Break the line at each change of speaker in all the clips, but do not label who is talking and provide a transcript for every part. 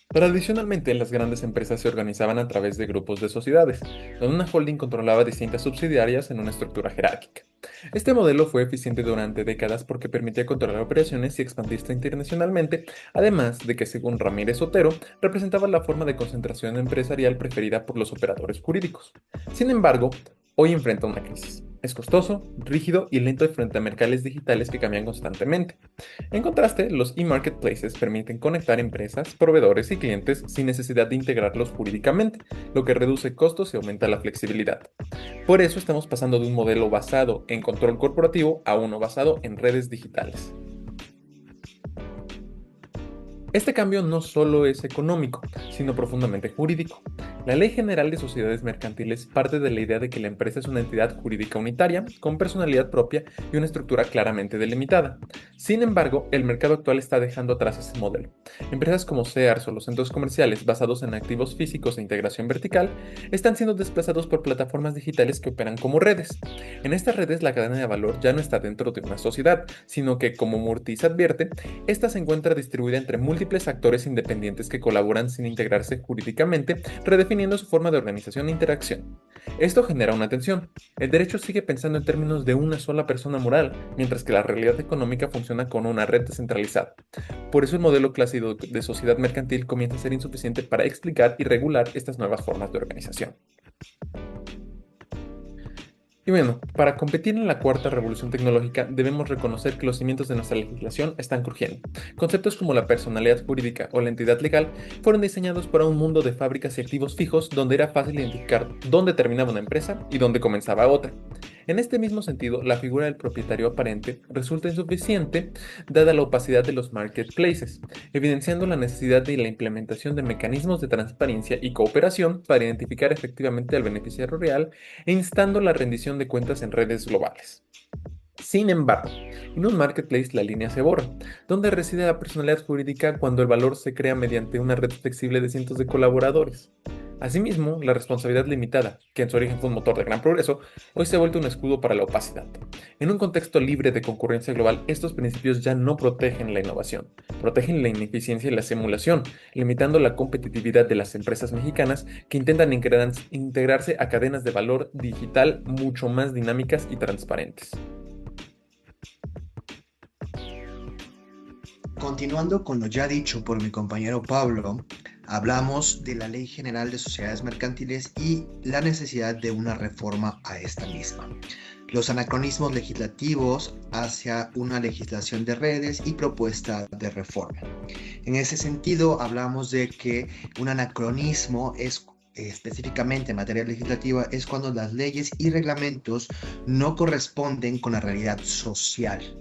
Tradicionalmente, las grandes empresas se organizaban a través de grupos de sociedades, donde una holding controlaba distintas subsidiarias en una estructura jerárquica. Este modelo fue eficiente durante décadas porque permitía controlar operaciones y expandirse internacionalmente, además de que, según Ramírez Otero, representaba la forma de concentración empresarial preferida por los operadores jurídicos. Sin embargo, hoy enfrenta una crisis. Es costoso, rígido y lento frente a mercados digitales que cambian constantemente. En contraste, los e-marketplaces permiten conectar empresas, proveedores y clientes sin necesidad de integrarlos jurídicamente, lo que reduce costos y aumenta la flexibilidad. Por eso estamos pasando de un modelo basado en control corporativo a uno basado en redes digitales. Este cambio no solo es económico, sino profundamente jurídico. La Ley General de Sociedades Mercantiles parte de la idea de que la empresa es una entidad jurídica unitaria, con personalidad propia y una estructura claramente delimitada. Sin embargo, el mercado actual está dejando atrás ese modelo. Empresas como Sears o los centros comerciales basados en activos físicos e integración vertical están siendo desplazados por plataformas digitales que operan como redes. En estas redes la cadena de valor ya no está dentro de una sociedad, sino que, como Murthy advierte, esta se encuentra distribuida entre múltiples actores independientes que colaboran sin integrarse jurídicamente, redefiniendo su forma de organización e interacción. Esto genera una tensión. El derecho sigue pensando en términos de una sola persona moral, mientras que la realidad económica funciona con una red descentralizada. Por eso el modelo clásico de sociedad mercantil comienza a ser insuficiente para explicar y regular estas nuevas formas de organización. Y bueno, para competir en la cuarta revolución tecnológica debemos reconocer que los cimientos de nuestra legislación están crujiendo. Conceptos como la personalidad jurídica o la entidad legal fueron diseñados para un mundo de fábricas y activos fijos donde era fácil identificar dónde terminaba una empresa y dónde comenzaba otra. En este mismo sentido, la figura del propietario aparente resulta insuficiente dada la opacidad de los marketplaces, evidenciando la necesidad de la implementación de mecanismos de transparencia y cooperación para identificar efectivamente al beneficiario real e instando la rendición de cuentas en redes globales. Sin embargo, en un marketplace la línea se borra, donde reside la personalidad jurídica cuando el valor se crea mediante una red flexible de cientos de colaboradores. Asimismo, la responsabilidad limitada, que en su origen fue un motor de gran progreso, hoy se ha vuelto un escudo para la opacidad. En un contexto libre de concurrencia global, estos principios ya no protegen la innovación, protegen la ineficiencia y la simulación, limitando la competitividad de las empresas mexicanas que intentan integrarse a cadenas de valor digital mucho más dinámicas y transparentes.
Continuando con lo ya dicho por mi compañero Pablo, hablamos de la Ley General de Sociedades Mercantiles y la necesidad de una reforma a esta misma. Los anacronismos legislativos hacia una legislación de redes y propuesta de reforma. En ese sentido, hablamos de que un anacronismo es específicamente en materia legislativa es cuando las leyes y reglamentos no corresponden con la realidad social.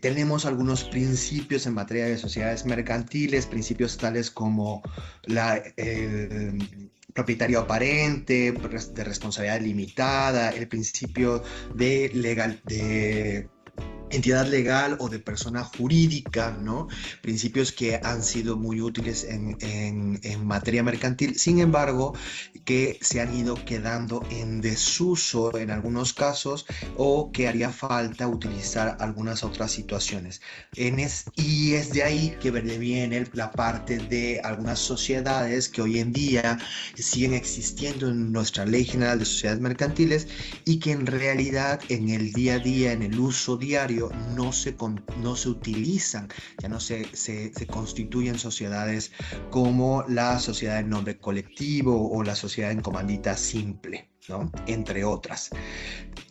Tenemos algunos principios en materia de sociedades mercantiles, principios tales como el propietario aparente, de responsabilidad limitada, el principio de entidad legal o de persona jurídica, ¿no? Principios que han sido muy útiles en materia mercantil, sin embargo, que se han ido quedando en desuso en algunos casos o que haría falta utilizar algunas otras situaciones. Y es de ahí que viene la parte de algunas sociedades que hoy en día siguen existiendo en nuestra Ley General de Sociedades Mercantiles y que en realidad en el día a día, en el uso diario, no se utilizan, ya no se constituyen sociedades como la sociedad en nombre colectivo o la sociedad en comandita simple, ¿no? Entre otras.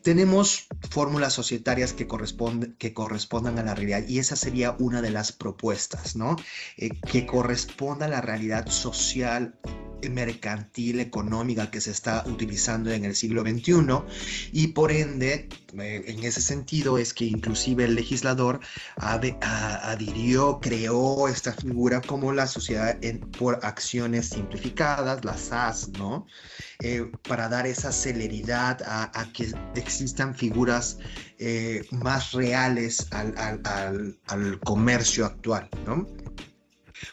Tenemos fórmulas societarias que correspondan a la realidad y esa sería una de las propuestas, ¿no? Que corresponda a la realidad social mercantil, económica que se está utilizando en el siglo XXI y por ende, en ese sentido es que inclusive el legislador creó esta figura como la sociedad por acciones simplificadas, las SAS, ¿no? Para dar esa celeridad a que existan figuras más reales al comercio actual, ¿no?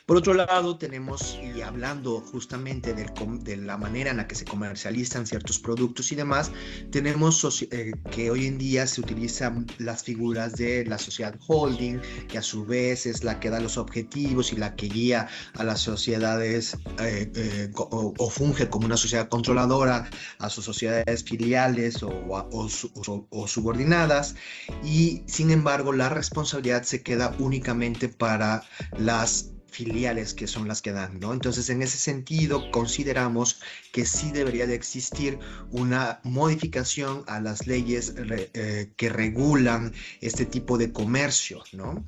Por otro lado, tenemos, y hablando justamente de la manera en la que se comercializan ciertos productos y demás, tenemos que hoy en día se utilizan las figuras de la sociedad holding, que a su vez es la que da los objetivos y la que guía a las sociedades o funge como una sociedad controladora a sus sociedades filiales o subordinadas, y sin embargo la responsabilidad se queda únicamente para las filiales, que son las que dan, ¿no? Entonces, en ese sentido, consideramos que sí debería de existir una modificación a las leyes que regulan este tipo de comercio, ¿no?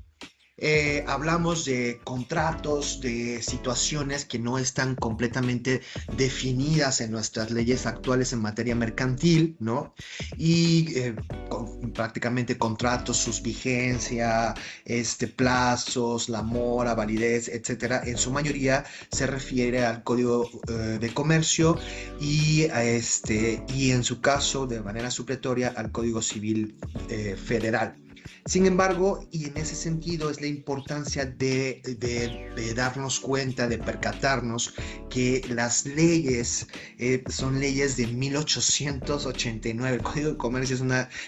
Hablamos de contratos, de situaciones que no están completamente definidas en nuestras leyes actuales en materia mercantil, ¿no? Y prácticamente contratos, sus vigencia, plazos, la mora, validez, etcétera. En su mayoría se refiere al Código de Comercio y en su caso, de manera supletoria, al Código Civil Federal. Sin embargo, y en ese sentido es la importancia de darnos cuenta, de percatarnos que las leyes son leyes de 1889. El Código de Comercio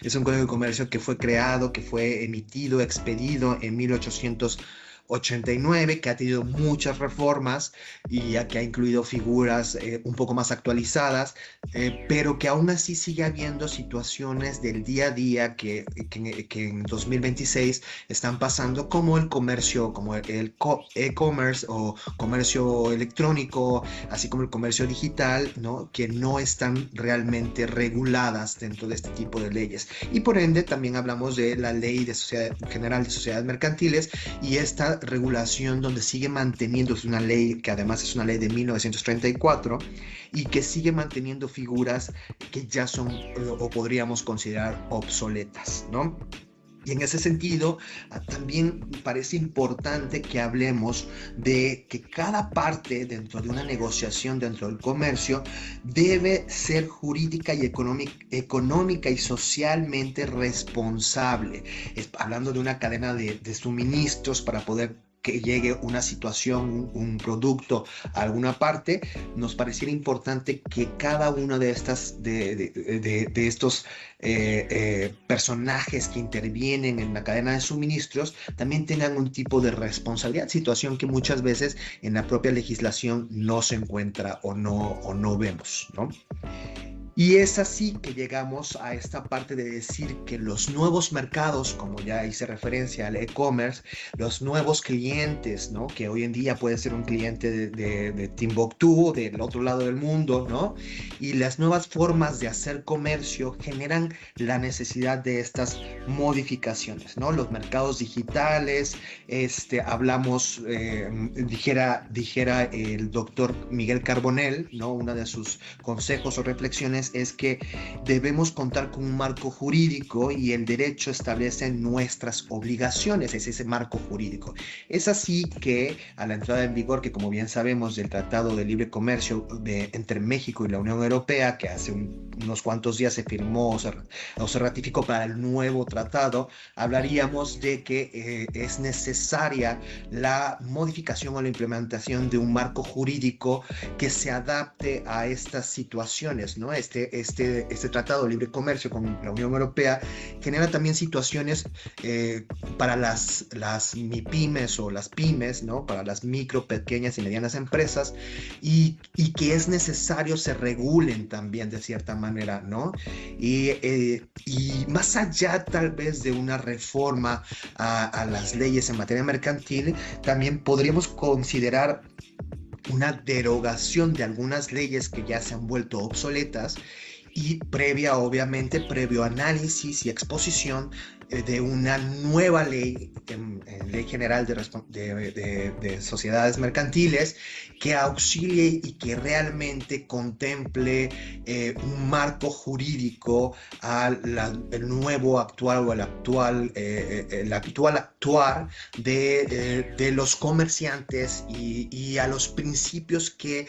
es un código de comercio que fue creado, que fue emitido, expedido en 1889, que ha tenido muchas reformas y que ha incluido figuras un poco más actualizadas, pero que aún así sigue habiendo situaciones del día a día que en 2026 están pasando, como el comercio, como el e-commerce o comercio electrónico, así como el comercio digital, ¿no? Que no están realmente reguladas dentro de este tipo de leyes. Y por ende también hablamos de la Ley de General de Sociedades Mercantiles, y esta regulación donde sigue manteniendo, es una ley que además es una ley de 1934 y que sigue manteniendo figuras que ya son o podríamos considerar obsoletas, ¿no? Y en ese sentido, también parece importante que hablemos de que cada parte dentro de una negociación, dentro del comercio, debe ser jurídica y económica y socialmente responsable. Hablando de una cadena de suministros para poder que llegue una situación, un producto a alguna parte, nos pareciera importante que cada uno de estos personajes que intervienen en la cadena de suministros también tengan un tipo de responsabilidad, situación que muchas veces en la propia legislación no se encuentra o no vemos, ¿no? Y es así que llegamos a esta parte de decir que los nuevos mercados, como ya hice referencia al e-commerce, los nuevos clientes, ¿no? Que hoy en día puede ser un cliente de Timbuktu, del otro lado del mundo, ¿no? Y las nuevas formas de hacer comercio generan la necesidad de estas modificaciones, ¿no? Los mercados digitales, hablamos, dijera el doctor Miguel Carbonell, ¿no? Uno de sus consejos o reflexiones es que debemos contar con un marco jurídico, y el derecho establece nuestras obligaciones, es ese marco jurídico. Es así que a la entrada en vigor, que como bien sabemos, del Tratado de Libre Comercio entre México y la Unión Europea, que hace unos cuantos días se firmó o se ratificó para el nuevo tratado, hablaríamos de que es necesaria la modificación o la implementación de un marco jurídico que se adapte a estas situaciones, ¿no? Este Tratado de Libre Comercio con la Unión Europea genera también situaciones para las MIPYMES o las pymes, ¿no? Para las micro, pequeñas y medianas empresas, y que es necesario se regulen también de cierta manera, ¿no? Y más allá tal vez de una reforma a las leyes en materia mercantil, también podríamos considerar una derogación de algunas leyes que ya se han vuelto obsoletas, y obviamente, previo análisis y exposición de una nueva ley, Ley General de Sociedades Mercantiles, que auxilie y que realmente contemple un marco jurídico al nuevo actual o el actual actuar de los comerciantes y a los principios que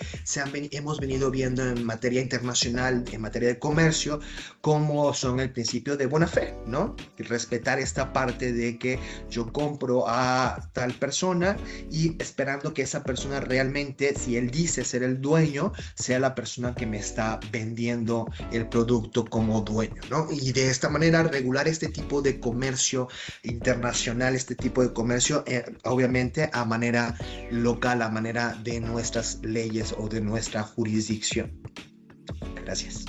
hemos venido viendo en materia internacional, en materia de comercio, como son el principio de buena fe, ¿no? respetar esta parte de que yo compro a tal persona y esperando que esa persona realmente, si él dice ser el dueño, sea la persona que me está vendiendo el producto como dueño, ¿no? Y de esta manera regular este tipo de comercio internacional, este tipo de comercio, obviamente a manera local, a manera de nuestras leyes o de nuestra jurisdicción. Gracias.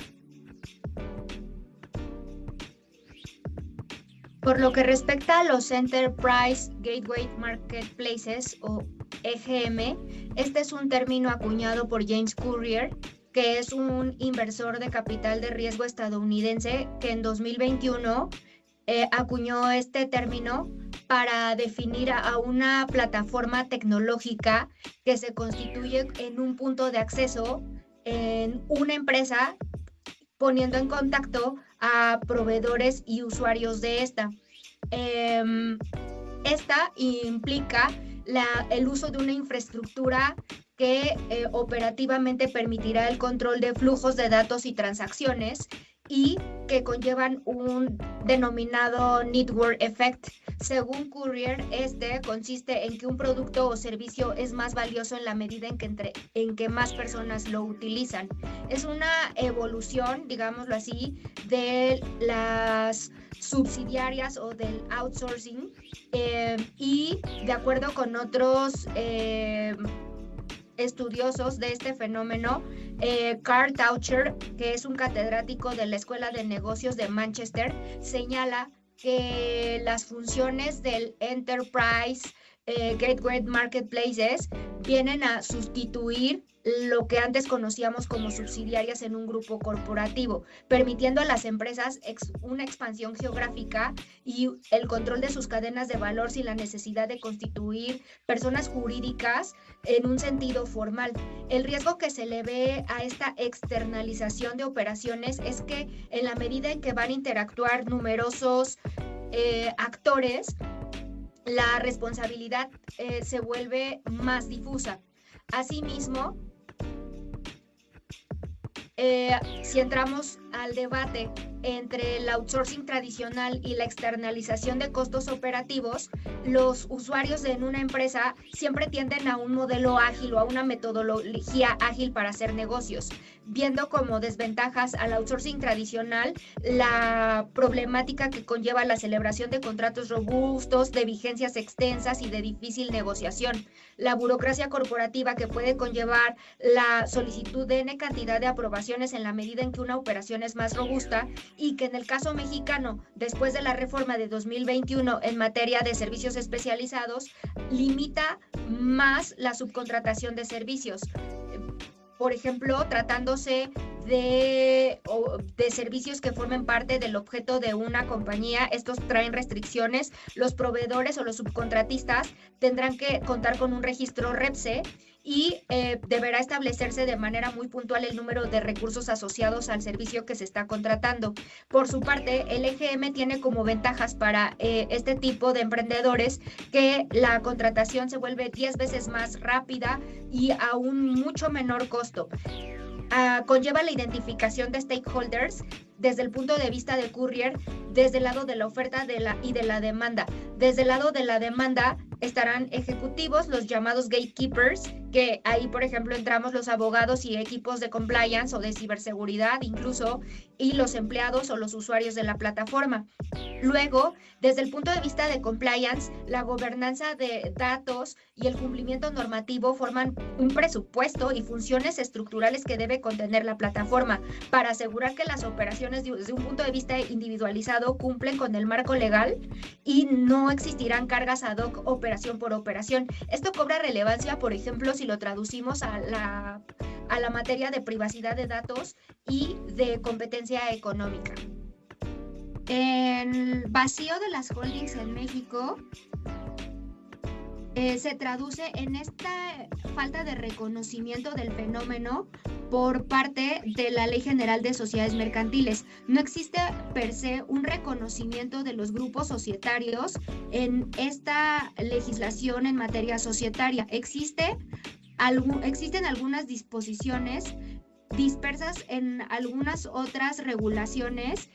Por lo que respecta a los Enterprise Gateway Marketplaces o EGM, este es un término acuñado por James Currier, que es un inversor de capital de riesgo estadounidense que en 2021 acuñó este término para definir a una plataforma tecnológica que se constituye en un punto de acceso en una empresa, poniendo en contacto a proveedores y usuarios de esta. Esta implica el uso de una infraestructura que operativamente permitirá el control de flujos de datos y transacciones y que conllevan un denominado network effect. Según Currier, este consiste en que un producto o servicio es más valioso en la medida en que más personas lo utilizan. Es una evolución, digámoslo así, de las subsidiarias o del outsourcing y de acuerdo con otros estudiosos de este fenómeno, Carl Taucher, que es un catedrático de la Escuela de Negocios de Manchester, señala que las funciones del Enterprise Gateway Marketplaces vienen a sustituir lo que antes conocíamos como subsidiarias en un grupo corporativo, permitiendo a las empresas una expansión geográfica y el control de sus cadenas de valor sin la necesidad de constituir personas jurídicas en un sentido formal. El riesgo que se le ve a esta externalización de operaciones es que en la medida en que van a interactuar numerosos actores, la responsabilidad se vuelve más difusa. Asimismo, si entramos al debate entre el outsourcing tradicional y la externalización de costos operativos, los usuarios en una empresa siempre tienden a un modelo ágil o a una metodología ágil para hacer negocios, viendo como desventajas al outsourcing tradicional la problemática que conlleva la celebración de contratos robustos, de vigencias extensas y de difícil negociación, la burocracia corporativa que puede conllevar la solicitud de N cantidad de aprobaciones en la medida en que una operación es más robusta, y que en el caso mexicano, después de la reforma de 2021 en materia de servicios especializados, limita más la subcontratación de servicios. Por ejemplo, tratándose de servicios que formen parte del objeto de una compañía, estos traen restricciones. Los proveedores o los subcontratistas tendrán que contar con un registro REPSE y deberá establecerse de manera muy puntual el número de recursos asociados al servicio que se está contratando. Por su parte, el EGM tiene como ventajas para este tipo de emprendedores que la contratación se vuelve 10 veces más rápida y a un mucho menor costo. Conlleva la identificación de stakeholders desde el punto de vista de Currier, desde el lado de la oferta y de la demanda. Desde el lado de la demanda estarán ejecutivos, los llamados gatekeepers, que ahí, por ejemplo, entramos los abogados y equipos de compliance o de ciberseguridad incluso, y los empleados o los usuarios de la plataforma. Luego, desde el punto de vista de compliance, la gobernanza de datos y el cumplimiento normativo forman un presupuesto y funciones estructurales que debe contener la plataforma para asegurar que las operaciones desde un punto de vista individualizado cumplen con el marco legal y no existirán cargas ad hoc operación por operación. Esto cobra relevancia, por ejemplo, si lo traducimos a la materia de privacidad de datos y de competencia económica. El vacío de las holdings en México se traduce en esta falta de reconocimiento del fenómeno por parte de la Ley General de Sociedades Mercantiles. No existe per se un reconocimiento de los grupos societarios en esta legislación en materia societaria. Existen algunas disposiciones dispersas en algunas otras regulaciones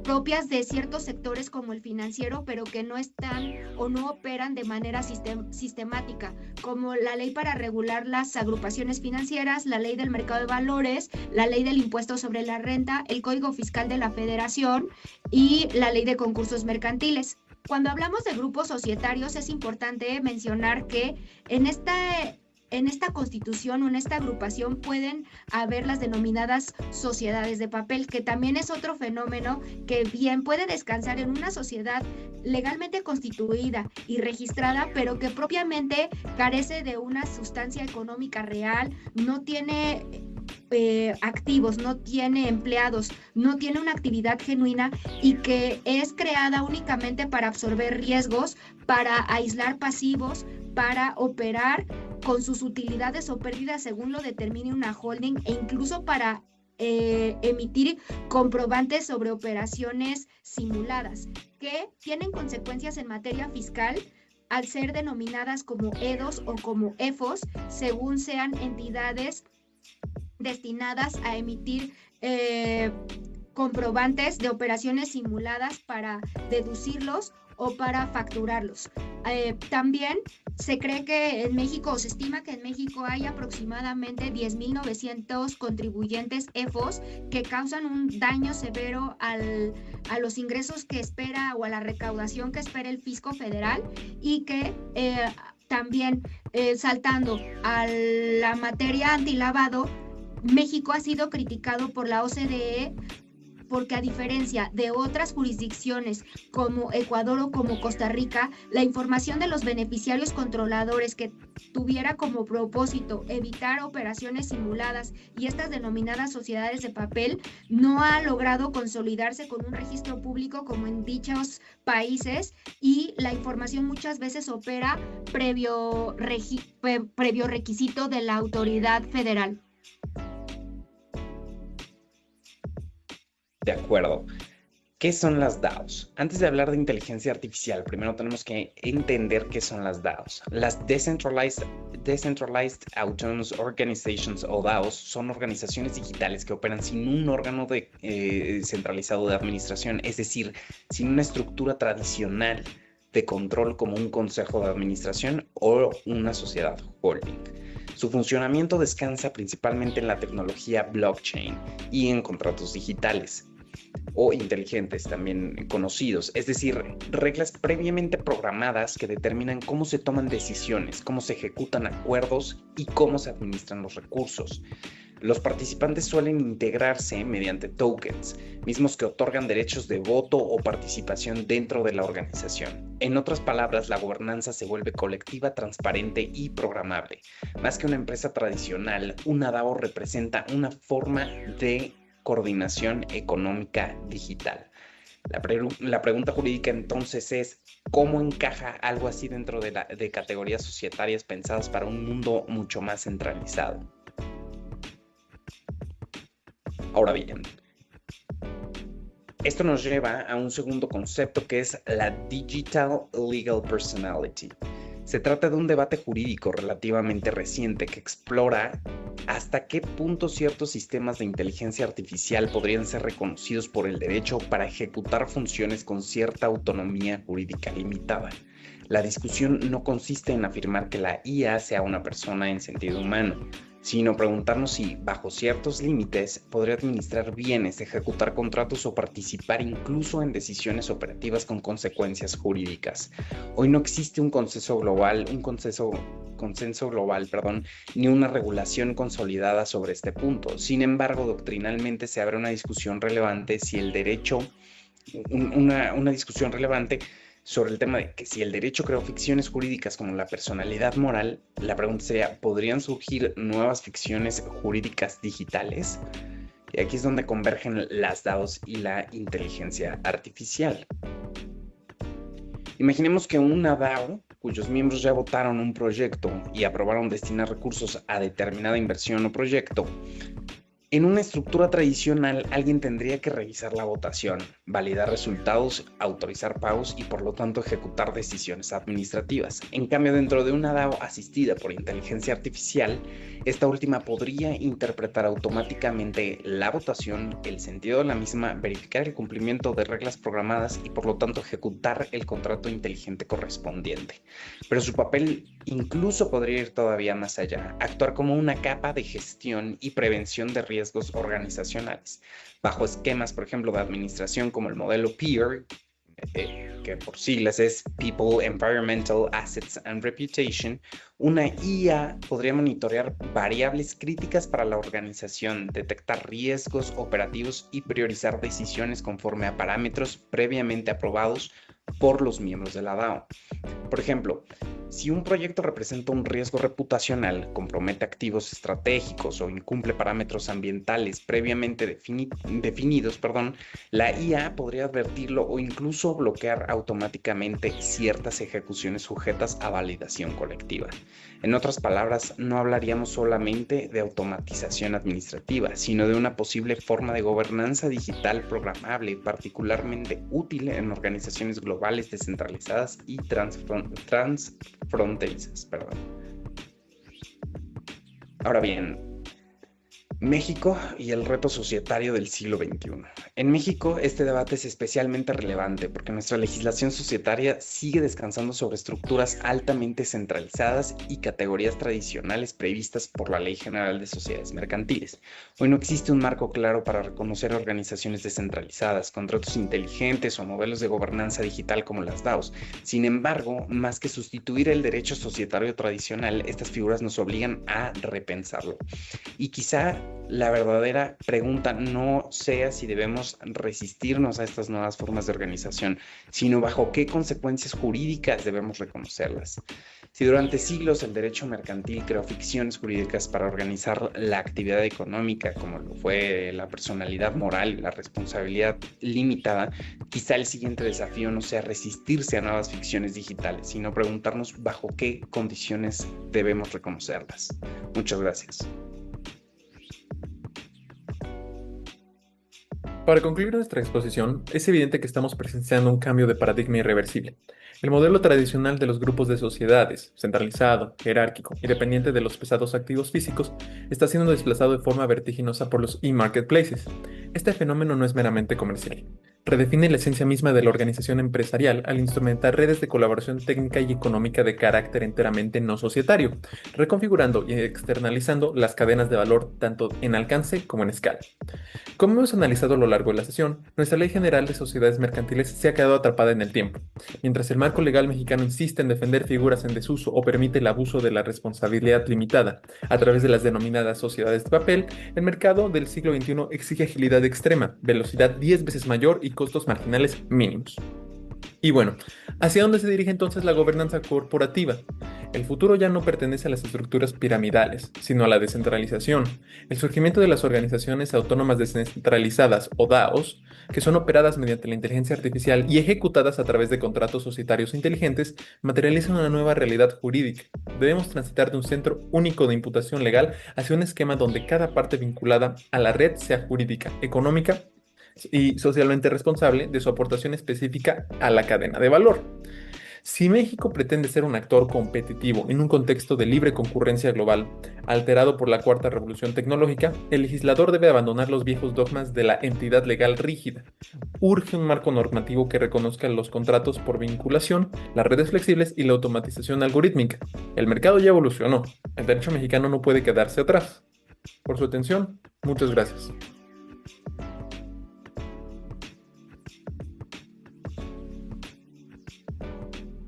propias de ciertos sectores como el financiero, pero que no están o no operan de manera sistemática, como la ley para regular las agrupaciones financieras, la ley del mercado de valores, la ley del impuesto sobre la renta, el Código Fiscal de la Federación y la ley de concursos mercantiles. Cuando hablamos de grupos societarios, es importante mencionar que en esta constitución o en esta agrupación pueden haber las denominadas sociedades de papel, que también es otro fenómeno que bien puede descansar en una sociedad legalmente constituida y registrada, pero que propiamente carece de una sustancia económica real, no tiene activos, no tiene empleados, no tiene una actividad genuina y que es creada únicamente para absorber riesgos, para aislar pasivos, para operar con sus utilidades o pérdidas según lo determine una holding e incluso para emitir comprobantes sobre operaciones simuladas que tienen consecuencias en materia fiscal al ser denominadas como EDOs o como EFOs, según sean entidades destinadas a emitir comprobantes de operaciones simuladas para deducirlos o para facturarlos. También se cree que en México, o se estima que en México hay aproximadamente 10.900 contribuyentes EFOs que causan un daño severo a los ingresos que espera o a la recaudación que espera el fisco federal y que también saltando a la materia antilavado, México ha sido criticado por la OCDE porque a diferencia de otras jurisdicciones como Ecuador o como Costa Rica, la información de los beneficiarios controladores que tuviera como propósito evitar operaciones simuladas y estas denominadas sociedades de papel no ha logrado consolidarse con un registro público como en dichos países y la información muchas veces opera previo requisito de la autoridad federal.
De acuerdo. ¿Qué son las DAOs? Antes de hablar de inteligencia artificial, primero tenemos que entender qué son las DAOs. Las Decentralized Autonomous Organizations o DAOs son organizaciones digitales que operan sin un órgano centralizado de administración, es decir, sin una estructura tradicional de control como un consejo de administración o una sociedad holding. Su funcionamiento descansa principalmente en la tecnología blockchain y en contratos digitales o inteligentes también conocidos, es decir, reglas previamente programadas que determinan cómo se toman decisiones, cómo se ejecutan acuerdos y cómo se administran los recursos. Los participantes suelen integrarse mediante tokens, mismos que otorgan derechos de voto o participación dentro de la organización. En otras palabras, la gobernanza se vuelve colectiva, transparente y programable. Más que una empresa tradicional, una DAO representa una forma de coordinación económica digital. La pregunta jurídica entonces es, ¿cómo encaja algo así dentro de categorías societarias pensadas para un mundo mucho más centralizado? Ahora bien, esto nos lleva a un segundo concepto que es la Digital Legal Personality. Se trata de un debate jurídico relativamente reciente que explora hasta qué punto ciertos sistemas de inteligencia artificial podrían ser reconocidos por el derecho para ejecutar funciones con cierta autonomía jurídica limitada. La discusión no consiste en afirmar que la IA sea una persona en sentido humano, sino preguntarnos si, bajo ciertos límites, podría administrar bienes, ejecutar contratos o participar incluso en decisiones operativas con consecuencias jurídicas. Hoy no existe un consenso global, ni una regulación consolidada sobre este punto. Sin embargo, doctrinalmente se abre una discusión relevante sobre el tema de que si el derecho creó ficciones jurídicas como la personalidad moral, la pregunta sería, ¿podrían surgir nuevas ficciones jurídicas digitales? Y aquí es donde convergen las DAOs y la inteligencia artificial. Imaginemos que una DAO, cuyos miembros ya votaron un proyecto y aprobaron destinar recursos a determinada inversión o proyecto, En una estructura tradicional, alguien tendría que revisar la votación, validar resultados, autorizar pagos y por lo tanto ejecutar decisiones administrativas. En cambio, dentro de una DAO asistida por inteligencia artificial, esta última podría interpretar automáticamente la votación, el sentido de la misma, verificar el cumplimiento de reglas programadas y por lo tanto ejecutar el contrato inteligente correspondiente. Pero su papel incluso podría ir todavía más allá, actuar como una capa de gestión y prevención de riesgos organizacionales, bajo esquemas, por ejemplo, de administración como el modelo PEER, que por siglas es People, Environmental, Assets and Reputation. Una IA podría monitorear variables críticas para la organización, detectar riesgos operativos y priorizar decisiones conforme a parámetros previamente aprobados por los miembros de la DAO. Por ejemplo, si un proyecto representa un riesgo reputacional, compromete activos estratégicos o incumple parámetros ambientales previamente definidos, la IA podría advertirlo o incluso bloquear automáticamente ciertas ejecuciones sujetas a validación colectiva. En otras palabras, no hablaríamos solamente de automatización administrativa, sino de una posible forma de gobernanza digital programable, particularmente útil en organizaciones globales descentralizadas y transfronterizas. Ahora bien, México y el reto societario del siglo XXI. En México, este debate es especialmente relevante porque nuestra legislación societaria sigue descansando sobre estructuras altamente centralizadas y categorías tradicionales previstas por la Ley General de Sociedades Mercantiles. Hoy no existe un marco claro para reconocer organizaciones descentralizadas, contratos inteligentes o modelos de gobernanza digital como las DAOs. Sin embargo, más que sustituir el derecho societario tradicional, estas figuras nos obligan a repensarlo. Y quizá la verdadera pregunta no sea si debemos resistirnos a estas nuevas formas de organización, sino bajo qué consecuencias jurídicas debemos reconocerlas. Si durante siglos el derecho mercantil creó ficciones jurídicas para organizar la actividad económica, como lo fue la personalidad moral y la responsabilidad limitada, quizá el siguiente desafío no sea resistirse a nuevas ficciones digitales, sino preguntarnos bajo qué condiciones debemos reconocerlas. Muchas gracias.
Para concluir nuestra exposición, es evidente que estamos presenciando un cambio de paradigma irreversible. El modelo tradicional de los grupos de sociedades, centralizado, jerárquico y dependiente de los pesados activos físicos, está siendo desplazado de forma vertiginosa por los e-marketplaces. Este fenómeno no es meramente comercial. Redefine la esencia misma de la organización empresarial al instrumentar redes de colaboración técnica y económica de carácter enteramente no societario, reconfigurando y externalizando las cadenas de valor tanto en alcance como en escala. Como hemos analizado a lo largo de la sesión, nuestra Ley General de Sociedades Mercantiles se ha quedado atrapada en el tiempo. Mientras el marco legal mexicano insiste en defender figuras en desuso o permite el abuso de la responsabilidad limitada a través de las denominadas sociedades de papel, el mercado del siglo XXI exige agilidad extrema, velocidad 10 veces mayor y costos marginales mínimos. Y bueno, ¿hacia dónde se dirige entonces la gobernanza corporativa? El futuro ya no pertenece a las estructuras piramidales, sino a la descentralización. El surgimiento de las organizaciones autónomas descentralizadas o DAOs, que son operadas mediante la inteligencia artificial y ejecutadas a través de contratos societarios inteligentes, materializan una nueva realidad jurídica. Debemos transitar de un centro único de imputación legal hacia un esquema donde cada parte vinculada a la red sea jurídica, económica y socialmente responsable de su aportación específica a la cadena de valor. Si México pretende ser un actor competitivo en un contexto de libre concurrencia global, alterado por la cuarta revolución tecnológica, el legislador debe abandonar los viejos dogmas de la entidad legal rígida. Urge un marco normativo que reconozca los contratos por vinculación, las redes flexibles y la automatización algorítmica. El mercado ya evolucionó. El derecho mexicano no puede quedarse atrás. Por su atención, muchas gracias.